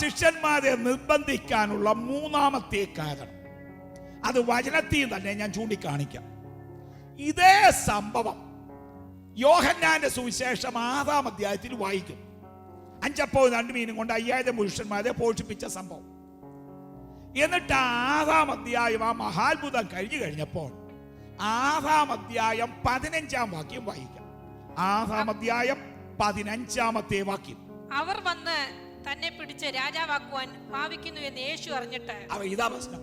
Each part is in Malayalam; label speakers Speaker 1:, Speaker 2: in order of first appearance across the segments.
Speaker 1: ശിഷ്യന്മാരെ നിർബന്ധിക്കാനുള്ള മൂന്നാമത്തെ കാരണം അത് വചനത്തിൽ തന്നെ ഞാൻ ചൂണ്ടിക്കാണിക്കാം. ഇതേ സംഭവം യോഹന്നാന്റെ സുവിശേഷം 6-ാം അധ്യായത്തിൽ വായിക്കും. 5 അപ്പവും 2 മീനും കൊണ്ട് 5000 പുരുഷന്മാരെ പോഷിപ്പിച്ച സംഭവം. എന്നിട്ട് 6-ാം അധ്യായം ആ മഹാത്ഭുതം കഴിഞ്ഞു കഴിഞ്ഞപ്പോൾ 6-ാം അധ്യായം 15-ാം വാക്യം വായിക്കാം. 6-ാം അധ്യായം 15-ാമത്തെ വാക്യം.
Speaker 2: അവർ വന്ന് തന്നെ പിടിച്ച് രാജാവാക്കുവാൻ ഭാവിക്കുന്നു എന്ന് യേശു അറിഞ്ഞിട്ട്.
Speaker 1: ഇതാ പ്രശ്നം.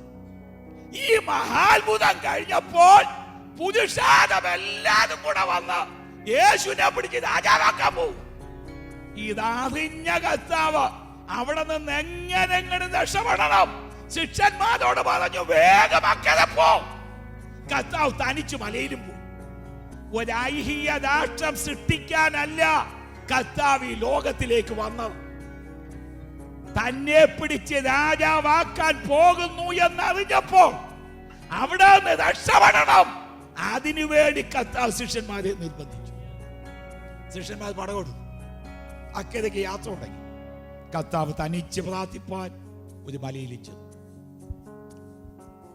Speaker 1: ഈ മഹാത്ഭുതം കഴിഞ്ഞപ്പോൾ പുരുഷാരമെല്ലാരും കൂടെ വന്ന് യേശുവിനെ പിടിച്ച് രാജാവാക്കാൻ പോകും. ഇതറിഞ്ഞ കർത്താവ് അവിടെ നിന്ന് എങ്ങനെ രക്ഷപ്പെടണം ശിഷ്യന്മാരോട് പറഞ്ഞു, വേഗം അക്കരെ പോ. കർത്താവ് തനിച്ചു മലയിലും പോകും. ഒരൈഹിക രാഷ്ട്രം സൃഷ്ടിക്കാനല്ല കർത്താവ് ഈ ലോകത്തിലേക്ക് വന്നത്. തന്നെ പിടിച്ച് രാജാവാക്കാൻ പോകുന്നു എന്നറിഞ്ഞപ്പോൾ അവിടെ നിന്ന് രക്ഷപ്പെടണം. അതിനുവേണ്ടി കർത്താവ് ശിഷ്യന്മാരെ നിർബന്ധിച്ചു. ശിഷ്യന്മാർ പടകൊടുത്തു. അക്കരയ്ക്ക് യാത്ര തുടങ്ങി. കർത്താവ് തനിച്ച് പ്രാർത്ഥിപ്പാൻ ഒരു മലയിൽ ചെന്നു.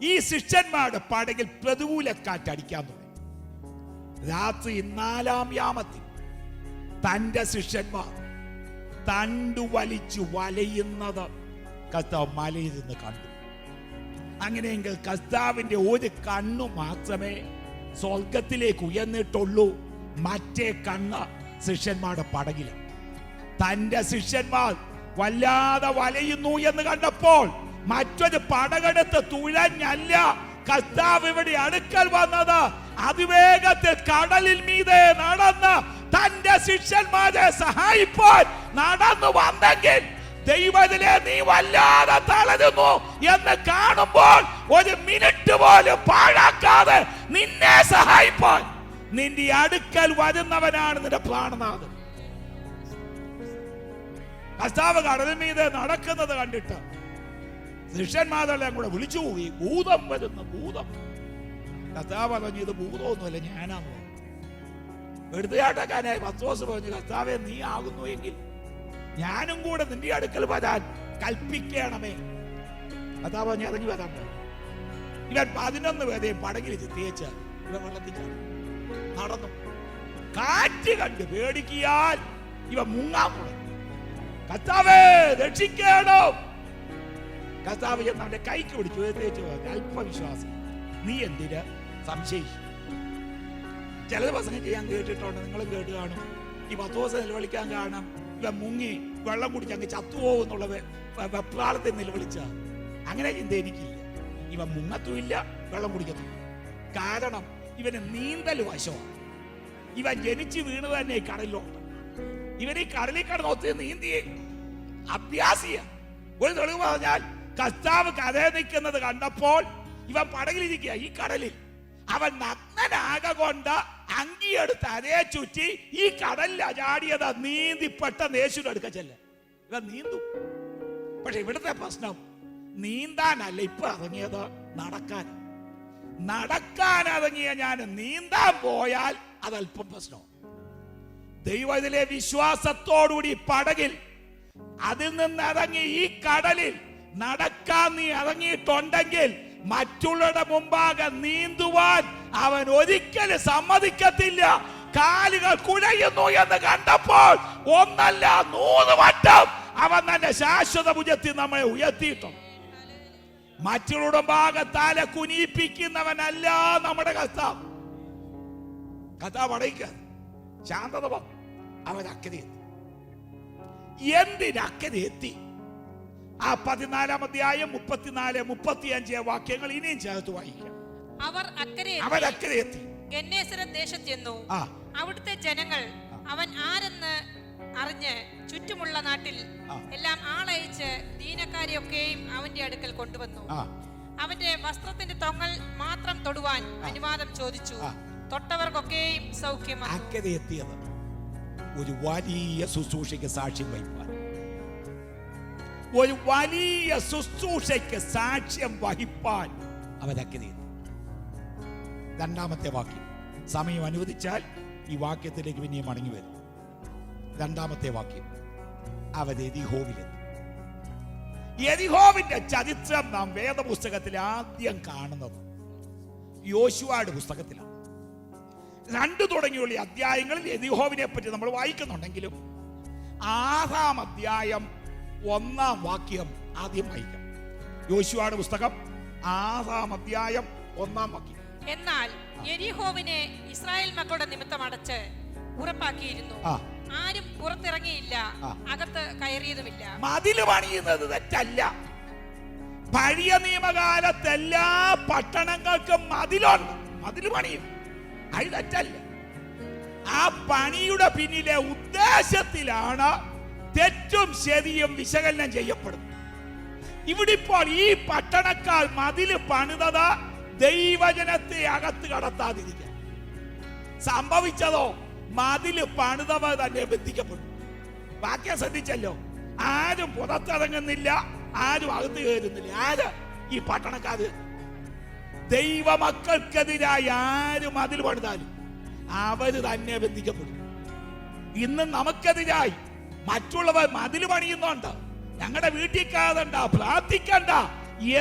Speaker 1: ഈ ശിഷ്യന്മാരുടെ പടകിൽ പ്രതികൂല കാറ്റടിക്കാൻ തുടങ്ങി. രാത്രി 4-ാം യാമത്തിൽ തന്റെ ശിഷ്യന്മാർ തണ്ടു വലിച്ചു വലയുന്നത് കർത്താവ് മലയിൽ നിന്ന് കണ്ടു. അങ്ങനെയെങ്കിൽ കർത്താവിന്റെ ഒരു കണ്ണു മാത്രമേ സ്വർഗത്തിലേക്ക് ഉയർന്നിട്ടുള്ളൂ. മറ്റേ കണ്ണ് ശിഷ്യന്മാരുടെ പടകിലാണ്. തന്റെ ശിഷ്യന്മാർ വല്ലാതെ വലയുന്നു എന്ന് കണ്ടപ്പോൾ മറ്റൊരു പടകെടുത്ത് തുഴഞ്ഞല്ല കർത്താവ് ഇവിടെ അടുക്കൽ വന്നത്. അതിവേഗത്തിൽ കടലിൽ മീതെ നടന്ന് തന്റെ ശിഷ്യന്മാരെ സഹായിപ്പാൻ നടന്നു വന്നെങ്കിൽ ദൈവത്തിലെ നീ വല്ലാതെ തളരുന്നു എന്ന് കാണുമ്പോൾ ഒരു മിനിറ്റ് പോലും പാഴാക്കാതെ നിന്നെ സഹായിപ്പാൻ നിന്റെ അടുക്കൽ വരുന്നവനാണ് നിന്റെ പ്രാണനാഥൻ. കർത്താവ് കടലിൽ മീതെ നടക്കുന്നത് കണ്ടിട്ട് ശിഷ്യന്മാരെല്ലാം കൂടെ വിളിച്ചു പോയി, ഭൂതം വരുന്നു, ഭൂതം. കർത്താവ് പറഞ്ഞു, ഇത് ഭൂതമൊന്നുമല്ല, ഞാനാന്ന് പറഞ്ഞു. എടുത്തുചാട്ടക്കാനായി പത്രോസ് പറഞ്ഞു, കർത്താവെ നീ ആകുന്നു എങ്കിൽ ഞാനും കൂടെ നിന്റെ അടുക്കൽ വരാൻ കൽപ്പിക്കണമേ. കർത്താവ് പറഞ്ഞു, ഇറങ്ങി വരാൻ പറഞ്ഞു. ഇവൻ 11 പേരെയും പടകിൽ തിരിച്ച് ഇവൻ വെള്ളത്തിൽ ചാടി നടന്നു. കാറ്റ് കണ്ട് പേടിക്കിയാൽ ഇവ മുങ്ങാൻ തുടങ്ങി. കർത്താവേ രക്ഷിക്കണം. കർത്താവ് ചെന്ന് അവന്റെ കൈക്ക് പിടിച്ചു തേച്ച് പറഞ്ഞു, അല്പവിശ്വാസം, നീ എന്തിന് സംശയിച്ചു? ചിലത് പ്രസംഗം ചെയ്യാൻ കേട്ടിട്ടുണ്ട്, നിങ്ങളും കേട്ട് കാണും. ഈ 10 ദിവസം നിലവിളിക്കാൻ കാണാം. ഇവ മുങ്ങി വെള്ളം കുടിച്ച് അങ്ങ് ചത്തുപോകുന്നുള്ള വെപ്രാളത്തെ നിലവിളിച്ച അങ്ങനെ ചിന്ത എനിക്കില്ല. ഇവ മുങ്ങത്തുമില്ല, വെള്ളം കുടിക്കത്തുമില്ല. കാരണം ഇവന് നീന്തൽ വശമാണ്. ഇവൻ ജനിച്ച് വീണ് തന്നെ കടലിലോട്ട്. ഇവൻ ഈ കടലിൽ കിടന്ന് ഒത്തിരി നീന്തിയെ അഭ്യാസിയ. ഒരു തെളിവ് പറഞ്ഞാൽ കർത്താവ് കരയിൽ നിൽക്കുന്നത് കണ്ടപ്പോൾ ഇവൻ പടകിലിരിക്കുക. ഈ കടലിൽ അവൻ നഗ്നനാക കൊണ്ട് അങ്കിയെടുത്ത് അരയെ ചുറ്റി ഈ കടലിൽ ചാടിയത് നീന്തി പെട്ടെന്ന് യേശുവിന്റെ അടുക്ക ചെല്ല. ഇവൻ നീന്തും. പക്ഷെ ഇവിടുത്തെ പ്രശ്നം നീന്താനല്ല ഇപ്പൊ ഇറങ്ങിയത്, നടക്കാൻ. നടക്കാൻ ഇറങ്ങിയ ഞാൻ നീന്താൻ പോയാൽ അതല്പം പ്രശ്നം. ദൈവത്തിലെ വിശ്വാസത്തോടുകൂടി പടകിൽ അതിൽ നിന്ന് ഇറങ്ങി ഈ കടലിൽ നടക്കാൻ നീ ഇറങ്ങിയിട്ടുണ്ടെങ്കിൽ മറ്റുള്ളവരുടെ മുമ്പാകെ നീന്തുവാൻ അവൻ ഒരിക്കലും സമ്മതിക്കത്തില്ല. കാലുകൾ കുഴയുന്നു എന്ന് കണ്ടപ്പോൾ 1 അല്ല 100 വട്ടം അവൻ തന്നെ ശാശ്വത ഭുജത്തിൽ നമ്മളെ ഉയർത്തിയിട്ടുണ്ട്. മറ്റുള്ളവരുടെ മുമ്പാകെ തല കുനിപ്പിക്കുന്നവനല്ല നമ്മുടെ കർത്താവ്. കർത്താവ് അടയിക്കുക, ശാന്തത വന്നു. അവൻ അക്കരെ എത്തി. എന്തിനക്കരെ എത്തി? ആ 14-ാം അധ്യായം 34, 35 വാക്യങ്ങൾ ഇനിയും ചേർത്ത് വായിക്കാം.
Speaker 2: അവർ അക്കരെ എത്തി ഗന്നേസരത്ത് ദേശത്ത് ചെന്നു. അവിടുത്തെ ജനങ്ങൾ അവൻ ആരെന്ന് അറിഞ്ഞ് ചുറ്റുമുള്ള നാട്ടിൽ എല്ലാം ആളയച്ച് ദീനക്കാരെയൊക്കെയും അവന്റെ അടുക്കൽ കൊണ്ടുവന്നു. അവന്റെ വസ്ത്രത്തിന്റെ തൊങ്ങൽ മാത്രം തൊടുവാൻ അനുവാദം ചോദിച്ചു. തൊട്ടവർക്കൊക്കെയും സൗഖ്യം.
Speaker 1: അക്കരെ എത്തിയത് ഒരു വലിയ ശുശ്രൂഷയ്ക്ക് സാക്ഷ്യം വഹിപ്പാൻ, ഒരു വലിയ ശുശ്രൂഷയ്ക്ക് സാക്ഷ്യം വഹിപ്പാൻ അവരക്കരെ എത്തി. 2-ാമത്തെ വാക്യം, സമയം അനുവദിച്ചാൽ ഈ വാക്യത്തിലേക്ക് പിന്നെയും മടങ്ങി വരും. 2-ാമത്തെ വാക്യം, അവരെരിഹോവിലെത്തി. യെരിഹോവിന്റെ ചരിത്രം നാം വേദപുസ്തകത്തിൽ ആദ്യം കാണുന്നത് യോശുവയുടെ പുസ്തകത്തിലാണ്. 2 തുടങ്ങിയുള്ള അധ്യായങ്ങളിൽ യെരിഹോവിനെ പറ്റി നമ്മൾ വായിക്കുന്നുണ്ടെങ്കിലും 6-ാം അധ്യായം 1-ാം വാക്യം ആദ്യം വായിക്കാം. യോശുവയുടെ പുസ്തകം 6-ാം അധ്യായം 1-ാം വാക്യം.
Speaker 2: എന്നാൽ യെരിഹോവിനെ ഇസ്രായേൽ മക്കളുടെ നിമിത്തം അടച്ച് ഉറപ്പാക്കിയിരുന്നു. ആരും പുറത്തിറങ്ങിയില്ല, അകത്ത് കയറിയതുമില്ല.
Speaker 1: മതില് പണിയുന്നത് തെറ്റല്ല. പഴയ നിയമകാലത്ത് എല്ലാ പട്ടണങ്ങൾക്കും മതിലുണ്ട്, മതില് പണിയും, അത് തെറ്റല്ല. ആ പണിയുടെ പിന്നിലെ ഉദ്ദേശത്തിലാണ് തെറ്റും ശരിയും വിശകലനം ചെയ്യപ്പെടുന്നത്. ഇവിടെ ഇപ്പോൾ ഈ പട്ടണക്കാർ മതില് പണിതത് ദൈവജനത്തെ അകത്ത് കടത്താതിരിക്കാൻ. സംഭവിച്ചതോ മതില് പണിതവർ തന്നെ ബന്ധിക്കപ്പെട്ടു. വാക്യം ശ്രദ്ധിച്ചല്ലോ, ആരും പുറത്തിറങ്ങുന്നില്ല, ആരും അകത്ത് കയറുന്നില്ല. ആര്? ഈ പട്ടണക്കാര്. ദൈവമക്കൾക്കെതിരായി ആരും മതിൽ പണിതാലും അവര് തന്നെ ബന്ധിക്കപ്പെടും. ഇന്ന് നമുക്കെതിരായി മറ്റുള്ളവർ മതിൽ പണിയുന്നുണ്ട്, ഞങ്ങളുടെ വീട്ടിൽ കയറണ്ട, പ്രാർത്ഥിക്കണ്ട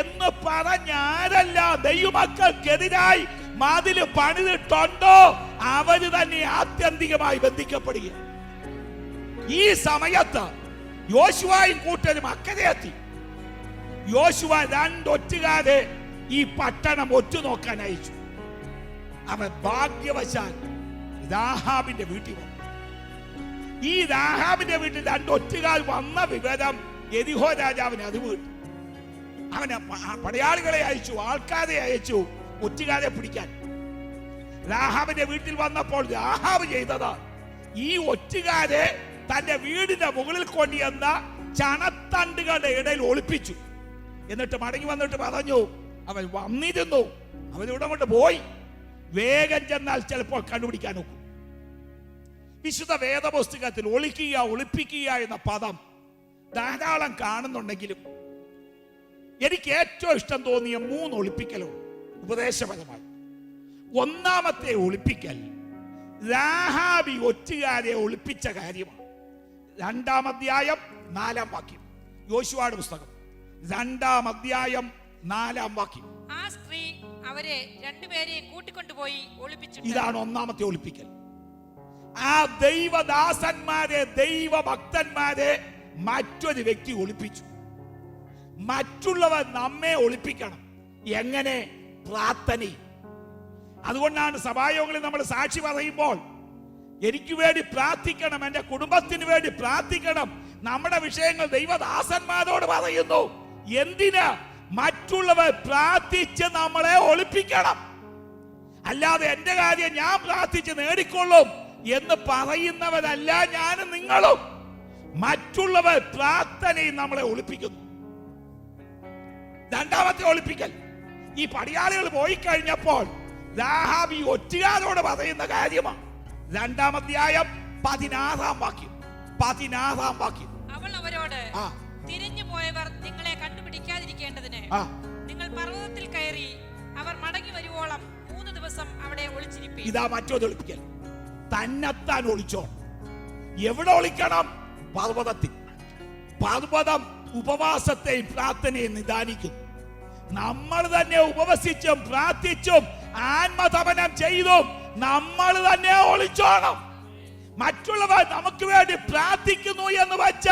Speaker 1: എന്ന് പറഞ്ഞാരല്ല ദൈവമക്കൾക്കെതിരായി മതില് പണിതിട്ടുണ്ടോ അവര് തന്നെ ആത്യന്തികമായി ബന്ധിക്കപ്പെടുക. ഈ സമയത്ത് യോശുവയും കൂട്ടരും അക്കരെ എത്തി. യോശുവ 2 ഒറ്റുകാരെ ഈ പട്ടണം ഒറ്റുനോക്കാൻ അയച്ചു. അവൻ ഭാഗ്യവശാൽ രാഹാബിന്റെ വീട്ടിൽ വന്നു. ഈ രാഹാബിന്റെ വീട്ടിൽ 2 ഒറ്റുകാർ വന്ന വിവരം യെരിഹോ രാജാവിന് അത് വീട്ടു. അവന് പടയാളികളെ അയച്ചു, ആൾക്കാരെ അയച്ചു ഒറ്റുകാരെ പിടിക്കാൻ. രാഹാബിന്റെ വീട്ടിൽ വന്നപ്പോൾ രാഹാബ് ചെയ്തത് ഈ ഒറ്റുകാരെ തന്റെ വീടിന്റെ മുകളിൽ കൊണ്ടുവന്ന ചണത്തണ്ടുകളുടെ ഇടയിൽ ഒളിപ്പിച്ചു. എന്നിട്ട് മടങ്ങി വന്നിട്ട് പറഞ്ഞു, അവൻ വന്നിരുന്നു, അവനിവിടെ കൊണ്ട് പോയി, വേഗം ചെന്നാൽ ചിലപ്പോൾ കണ്ടുപിടിക്കാൻ നോക്കും. വിശുദ്ധ വേദപുസ്തകത്തിൽ ഒളിക്കുക, ഒളിപ്പിക്കുക എന്ന പദം ധാരാളം കാണുന്നുണ്ടെങ്കിലും എനിക്ക് ഏറ്റവും ഇഷ്ടം തോന്നിയ 3 ഒളിപ്പിക്കലുണ്ട് ഉപദേശപരമായി. ഒന്നാമത്തെ ഒളിപ്പിക്കൽ രാഹാബി ഒറ്റുകാരെ ഒളിപ്പിച്ച കാര്യമാണ്. 2-ാം അധ്യായം 4-ാം വാക്യം. യോശുവയുടെ പുസ്തകം 2-ാം അധ്യായം 4-ാം വാക്യം.
Speaker 2: ആ സ്ത്രീ അവരെ 2 പേരെയും കൂട്ടിക്കൊണ്ടുപോയി ഒളിപ്പിച്ചു.
Speaker 1: ഇതാണ് ഒന്നാമത്തെ ഒളിപ്പിക്കൽ. ആ ദൈവദാസന്മാരെ, ദൈവഭക്തന്മാരെ മറ്റൊരു വ്യക്തി ഒളിപ്പിച്ചു. മറ്റുള്ളവർ നമ്മെ ഒളിപ്പിക്കണം. എങ്ങനെ? പ്രാർത്ഥനയും. അതുകൊണ്ടാണ് സഭായോഗങ്ങളിൽ നമ്മൾ സാക്ഷി പറയുമ്പോൾ എനിക്ക് വേണ്ടി പ്രാർത്ഥിക്കണം, എന്റെ കുടുംബത്തിന് വേണ്ടി പ്രാർത്ഥിക്കണം, നമ്മുടെ വിഷയങ്ങൾ ദൈവദാസന്മാരോട് പറയുന്നു. എന്തിന്? മറ്റുള്ളവർ പ്രാർത്ഥിച്ച് നമ്മളെ ഒളിപ്പിക്കണം. അല്ലാതെ എന്റെ കാര്യം ഞാൻ പ്രാർത്ഥിച്ച് നേടിക്കൊള്ളും എന്ന് പറയുന്നവരല്ല ഞാനും നിങ്ങളും. മറ്റുള്ളവർ പ്രാർത്ഥനയും നമ്മളെ ഒളിപ്പിക്കുന്നു. 2ാമത്തെ ഒളിപ്പിക്കൽ, ഈ പടയാളികൾ പോയി കഴിഞ്ഞപ്പോൾ രാഹാബ് ഈ ഒറ്റുകാരോട് പറയുന്ന കാര്യമാണ്. 2-ാം അധ്യായം 16-ാം വാക്യം. 16-ാം വാക്യം.
Speaker 2: അവൾ അവരോട്, തിരിഞ്ഞു പോയവർ നിങ്ങളെ കണ്ടുപിടിക്കാതിരിക്കേണ്ടതിന് നിങ്ങൾ പർവ്വതത്തിൽ കയറി അവർ മടങ്ങി വരുവോളം 3 ദിവസം അവിടെ ഒളിച്ചിരിപ്പീൻ.
Speaker 1: ഇതാ മറ്റൊരു ഒളിപ്പിക്കൽ. തന്നെത്താൻ ഒളിച്ചോ. എവിടെ ഒളിക്കണം? പർവ്വതത്തിൽ. പർവ്വതം ഉപവാസത്തെയും പ്രാർത്ഥനയും നിദാനിക്കുന്നു. നമ്മൾ തന്നെ ഉപവസിച്ചും പ്രാർത്ഥിച്ചും ആത്മതപനം ചെയ്തും നമ്മൾ തന്നെ ഒളിച്ചോണം. മറ്റുള്ളവർ നമുക്ക് വേണ്ടി പ്രാർത്ഥിക്കുന്നു എന്ന് വെച്ച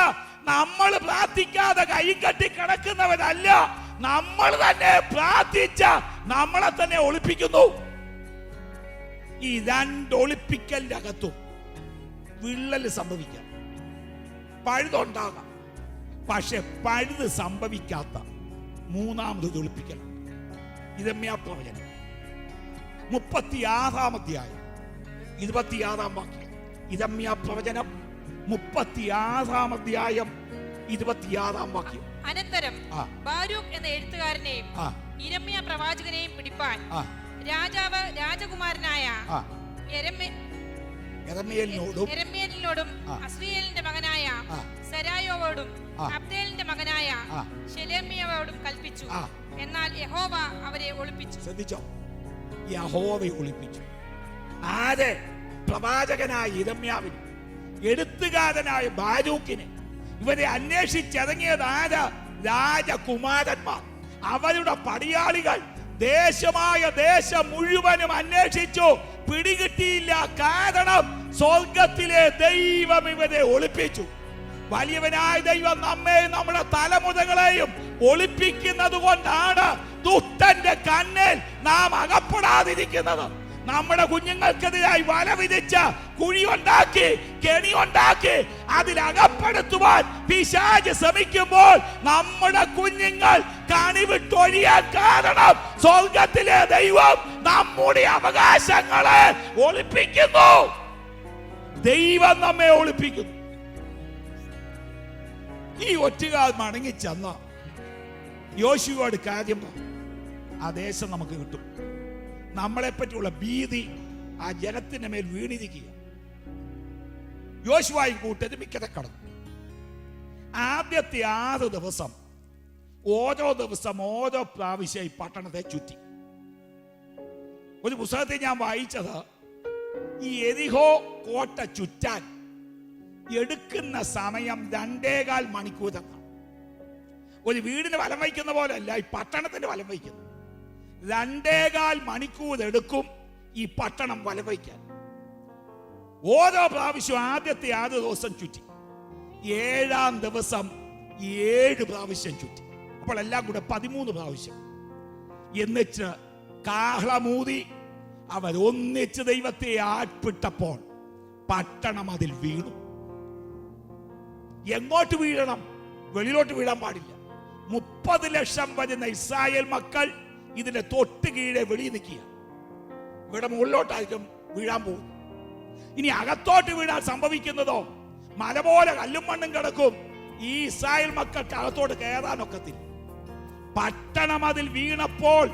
Speaker 1: നമ്മൾ പ്രാർത്ഥിക്കാതെ കൈയും കെട്ടി കിടക്കുന്നവരല്ല. നമ്മൾ തന്നെ പ്രാർത്ഥിച്ച നമ്മളെ തന്നെ ഒളിപ്പിക്കുന്നു. ഈ 2 ഒളിപ്പിക്കലിന്റെ അകത്തും വിള്ളൽ സംഭവിക്കാം, പഴുതുണ്ടാകാം. പക്ഷെ പഴുത് സംഭവിക്കാത്ത 3-ാമത് ഒളിപ്പിക്കൽ യിരെമ്യാ പ്രവചനം 36-ാം അധ്യായം 26-ാം വാക്യം. യിരെമ്യാ പ്രവചനം 36-ാം അധ്യായം 26-ാം വാക്യം.
Speaker 2: അനന്തരം ബാരൂക്ക് എന്ന എഴുത്തുകാരനെയും യിരെമ്യാ പ്രവാചകനെയും പിടിപ്പാൻ രാജാവ് രാജകുമാരനായ യെരെമ്യേലിനോടും അസ്രീയേലിന്റെ മകനായ സെരായോവോടും അബ്ദേലിന്റെ മകനായ ശെലെമ്യാവോടും കൽപ്പിച്ചു. എന്നാൽ യഹോവ അവരെ ഒളിപ്പിച്ചു.
Speaker 1: ശ്രദ്ധിച്ചോ? യഹോവ ഒളിപ്പിച്ചു. ആരെ? പ്രവാചകനായ യിരെമ്യാവിനെ, എഴുത്തുകാരനായ ബാരൂക്കിനെ. ഇവരെ അന്വേഷിച്ചിറങ്ങിയത് ആരാ? രാജകുമാരന്മാർ, അവരുടെ പടയാളികൾ ദേശം മുഴുവനും അന്വേഷിച്ചു, പിടികിട്ടിയില്ല. കാരണം സ്വർഗത്തിലെ ദൈവം ഇവരെ ഒളിപ്പിച്ചു. വലിയവനായ ദൈവം നമ്മെയും നമ്മുടെ തലമുറകളെയും ഒളിപ്പിക്കുന്നത് കൊണ്ടാണ് ദുഷ്ടന്റെ കണ്ണിൽ നാം അകപ്പെടാതിരിക്കുന്നത്. നമ്മുടെ കുഞ്ഞുങ്ങൾക്കെതിരായി വല വിധിച്ച് കുഴിയുണ്ടാക്കി കെണിയുണ്ടാക്കി അതിലകപ്പെടുത്തുവാൻ പിശാച് ശ്രമിക്കുമ്പോൾ നമ്മുടെ കുഞ്ഞുങ്ങൾ കണിവിട്ടൊഴിയാൻ കാരണം സ്വർഗത്തിലെ ദൈവം നമ്മുടെ അവകാശങ്ങളെ ഒളിപ്പിക്കുന്നു. ദൈവം നമ്മെ ഒളിപ്പിക്കുന്നു. ഈ ഒറ്റുകാൽ മടങ്ങിച്ചെന്ന യോശുവയോട് കാര്യം ആ ദേശം നമുക്ക് കിട്ടും. നമ്മളെ പറ്റിയുള്ള ഭീതി ആ ജനത്തിന്റെ മേൽ വീണിരിക്കുക. യോശുവയും കൂട്ടരും മിക്കതെ കടന്നു. ആദ്യത്തെ 6 ദിവസം ഓരോ ദിവസം ഓരോ പ്രാവശ്യം ഈ പട്ടണത്തെ ചുറ്റി. ഒരു പുസ്തകത്തിൽ ഞാൻ വായിച്ചത് ഈ എരിഹോ കോട്ട ചുറ്റാൻ എടുക്കുന്ന സമയം 2.25 മണിക്കൂറാണ്. ഒരു വീടിന് വലം വയ്ക്കുന്ന പോലെയല്ല ഈ പട്ടണത്തിന് വലം വയ്ക്കുന്നു. 2.25 മണിക്കൂർ എടുക്കും ഈ പട്ടണം വലം വയ്ക്കാൻ. ഓരോ പ്രാവശ്യം ആദ്യത്തെ 6 ദിവസം ചുറ്റി. 7-ാം ദിവസം 7 പ്രാവശ്യം ചുറ്റി. അപ്പോൾ എല്ലാം കൂടെ 13 പ്രാവശ്യം. എന്നിട്ട് കാഹളമൂതി അവർ ഒന്നിച്ച് ദൈവത്തെ ആർപ്പിട്ടപ്പോൾ പട്ടണം അതിൽ വീണു. എങ്ങോട്ട് വീഴണം? വെളിയിലോട്ട് വീഴാൻ പാടില്ല. 30 ലക്ഷം വരുന്ന ഇസ്രായേൽ മക്കൾ ഇതിന്റെ തൊട്ട് കീഴെ വെളിയിൽ നിൽക്കുക. ഇവിടെ മുകളിലോട്ടായിരിക്കും വീഴാൻ പോകും. ഇനി അകത്തോട്ട് വീഴാൻ സംഭവിക്കുന്നതോ മല പോലെ കല്ലും മണ്ണും കിടക്കും. ഈ ഇസ്രായേൽ മക്കൾക്ക് അകത്തോട്ട് കയറാനൊക്കത്തില്ല. പട്ടണം അതിൽ വീണപ്പോൾ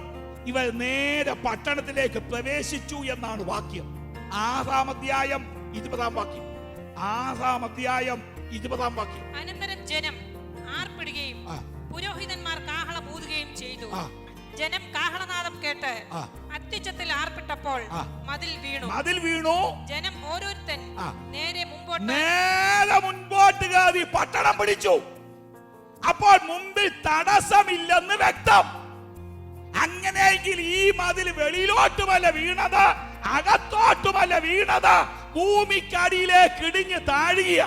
Speaker 1: ഇവർ നേരെ പട്ടണത്തിലേക്ക് പ്രവേശിച്ചു എന്നാണ് വാക്യം. 6-ാം അധ്യായം 20-ാം വാക്യം. 6-ാം അധ്യായം 20-ാം വാക്യം.
Speaker 2: അനന്തരം ജനം ആർപ്പിടുകയും പുരോഹിതന്മാർ കാഹളം ഊതുകയും ചെയ്തു. ജനം കാഹളനാദം കേട്ട് അത്യുച്ചത്തിൽ ആർപ്പിട്ടപ്പോൾ മതിൽ വീണു. ജനം ഓരോരുത്തൻ നേരെ മുമ്പോട്ട്
Speaker 1: കയറി പട്ടണം പിടിച്ചു. അപ്പോൾ മുമ്പിൽ തടസ്സമില്ലെന്ന് വ്യക്തം. അങ്ങനെയെങ്കിൽ ഈ മതിൽ വെളിയിലോട്ടുമല്ല വീണത്, അകത്തോട്ടുമല്ല വീണത്, ഭൂമിക്കടിയിലേക്ക് ഇടിഞ്ഞ് താഴുക.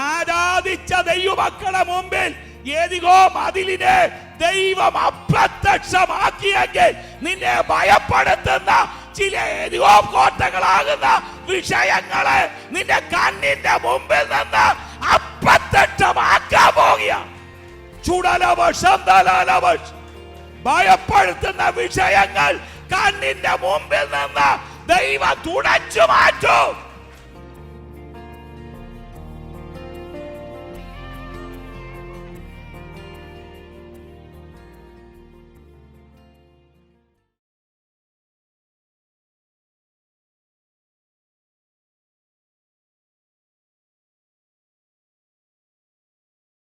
Speaker 1: ആരാധിച്ച ദൈവമക്കളുടെ മുമ്പിൽ ഏതികോ മതിലിനെ ദൈവം അപ്രത്യക്ഷമാക്കിയെങ്കിൽ നിന്നെ ഭയപ്പെടുത്തുന്ന ചില ഏതികോ കോട്ടകളാകുന്ന വിഷയങ്ങളെ നിന്റെ കണ്ണിന്റെ മുമ്പിൽ നിന്ന് അപ്രത്യക്ഷമാക്കാൻ പോകുക. ഭയപ്പെടുത്തുന്ന വിഷയങ്ങൾ കണ്ണിന്റെ മുമ്പിൽ നിന്ന് ദൈവം തുടച്ചു മാറ്റും.